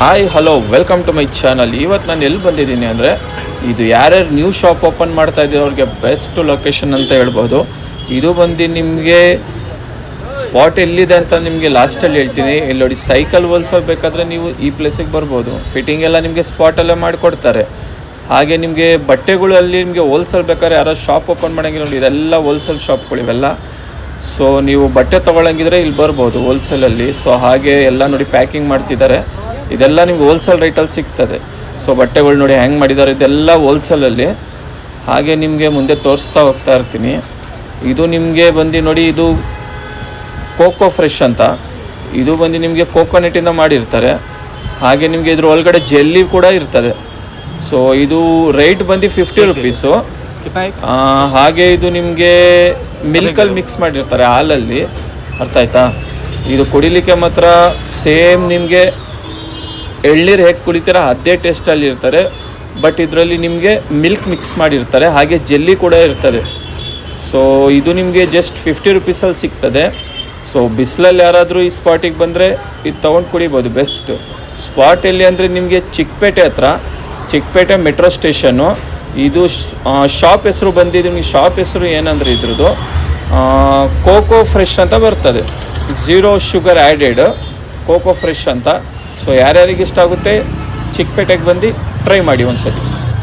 Hi hello welcome to my channel. ಇವತ್ತು ನಾನು ಎಲ್ಲಿ ಬಂದಿದ್ದೀನಿ ಅಂದರೆ ಇದು ಯಾರ್ಯಾರು ನ್ಯೂ ಶಾಪ್ ಓಪನ್ ಮಾಡ್ತಾ ಇದ್ದೀರೋ ಅವ್ರಿಗೆ ಬೆಸ್ಟ್ ಲೊಕೇಶನ್ ಅಂತ ಹೇಳ್ಬೋದು. ಇದು ಬಂದು ನಿಮಗೆ ಸ್ಪಾಟ್ ಎಲ್ಲಿದೆ ಅಂತ ನಿಮಗೆ ಲಾಸ್ಟಲ್ಲಿ ಹೇಳ್ತೀನಿ. ಇಲ್ಲಿ ನೋಡಿ, ಸೈಕಲ್ ಹೋಲ್ಸೋದು ಬೇಕಾದರೆ ನೀವು ಈ ಪ್ಲೇಸಿಗೆ ಬರ್ಬೋದು. ಫಿಟ್ಟಿಂಗ್ ಎಲ್ಲ ನಿಮಗೆ ಸ್ಪಾಟಲ್ಲೇ ಮಾಡಿಕೊಡ್ತಾರೆ. ಹಾಗೆ ನಿಮಗೆ ಬಟ್ಟೆಗಳಲ್ಲಿ ನಿಮಗೆ ಹೋಲ್ಸೇಲ್ ಬೇಕಾದ್ರೆ ಯಾರೋ ಶಾಪ್ ಓಪನ್ ಮಾಡೋಂಗಿಲ್ಲ ನೋಡಿ, ಇದೆಲ್ಲ ಹೋಲ್ಸೇಲ್ ಶಾಪ್ಗಳು ಇವೆಲ್ಲ. ಸೊ ನೀವು ಬಟ್ಟೆ ತೊಗೊಳಂಗಿದ್ರೆ ಇಲ್ಲಿ ಬರ್ಬೋದು ಹೋಲ್ಸೇಲಲ್ಲಿ. ಸೊ ಹಾಗೆ ಎಲ್ಲ ನೋಡಿ ಪ್ಯಾಕಿಂಗ್ ಮಾಡ್ತಿದ್ದಾರೆ. ಇದೆಲ್ಲ ನಿಮ್ಗೆ ಹೋಲ್ಸೇಲ್ ರೇಟಲ್ಲಿ ಸಿಗ್ತದೆ. ಸೊ ಬಟ್ಟೆಗಳು ನೋಡಿ ಹೆಂಗೆ ಮಾಡಿದ್ದಾರೆ, ಇದೆಲ್ಲ ಹೋಲ್ಸೇಲಲ್ಲಿ. ಹಾಗೆ ನಿಮಗೆ ಮುಂದೆ ತೋರಿಸ್ತಾ ಹೋಗ್ತಾ ಇರ್ತೀನಿ. ಇದು ನಿಮಗೆ ಬಂದು ನೋಡಿ, ಇದು ಕೋಕೋ ಫ್ರೆಶ್ ಅಂತ. ಇದು ಬಂದು ನಿಮಗೆ ಕೋಕೋನಟ್ಟಿಂದ ಮಾಡಿರ್ತಾರೆ. ಹಾಗೆ ನಿಮಗೆ ಇದ್ರ ಒಳಗಡೆ ಜೆಲ್ಲಿ ಕೂಡ ಇರ್ತದೆ. ಸೊ ಇದು ರೇಟ್ ಬಂದು 50 ರುಪೀಸು. ಹಾಗೆ ಇದು ನಿಮಗೆ ಮಿಲ್ಕಲ್ಲಿ ಮಿಕ್ಸ್ ಮಾಡಿರ್ತಾರೆ, ಹಾಲಲ್ಲಿ. ಅರ್ಥ ಆಯ್ತಾ? ಇದು ಕುಡಿಲಿಕ್ಕೆ ಮಾತ್ರ ಸೇಮ್ ನಿಮಗೆ ಎಳ್ನೀರು ಹೇಗೆ ಕುಡಿತೀರ ಅದೇ ಟೇಸ್ಟಲ್ಲಿ ಇರ್ತಾರೆ. ಬಟ್ ಇದರಲ್ಲಿ ನಿಮಗೆ ಮಿಲ್ಕ್ ಮಿಕ್ಸ್ ಮಾಡಿರ್ತಾರೆ, ಹಾಗೆ ಜೆಲ್ಲಿ ಕೂಡ ಇರ್ತದೆ. ಸೊ ಇದು ನಿಮಗೆ ಜಸ್ಟ್ 50 ರುಪೀಸಲ್ಲಿ ಸಿಗ್ತದೆ. ಸೊ ಬಿಸಿಲಲ್ಲಿ ಯಾರಾದರೂ ಈ ಸ್ಪಾಟಿಗೆ ಬಂದರೆ ಇದು ತೊಗೊಂಡು ಕುಡಿಬೋದು. ಬೆಸ್ಟ್ ಸ್ಪಾಟ್ ಎಲ್ಲಿ ಅಂದರೆ ನಿಮಗೆ ಚಿಕ್ಕಪೇಟೆ ಹತ್ರ, ಚಿಕ್ಕಪೇಟೆ ಮೆಟ್ರೋ ಸ್ಟೇಷನ್ನು. ಇದು ಶಾಪ್ ಹೆಸರು ಬಂದಿದ್ದು, ನಿಮಗೆ ಶಾಪ್ ಹೆಸರು ಏನಂದರೆ ಇದ್ರದ್ದು ಕೋಕೋ ಫ್ರೆಶ್ ಅಂತ ಬರ್ತದೆ. 0 ಶುಗರ್ ಆ್ಯಡೆಡ್ ಕೋಕೋ ಫ್ರೆಶ್ ಅಂತ. ಸೊ ಯಾರ್ಯಾರಿಗೆ ಇಷ್ಟ ಆಗುತ್ತೆ ಚಿಕ್ಕಪೇಟೆಗೆ ಬಂದು ಟ್ರೈ ಮಾಡಿ ಒಂದ್ಸತಿ.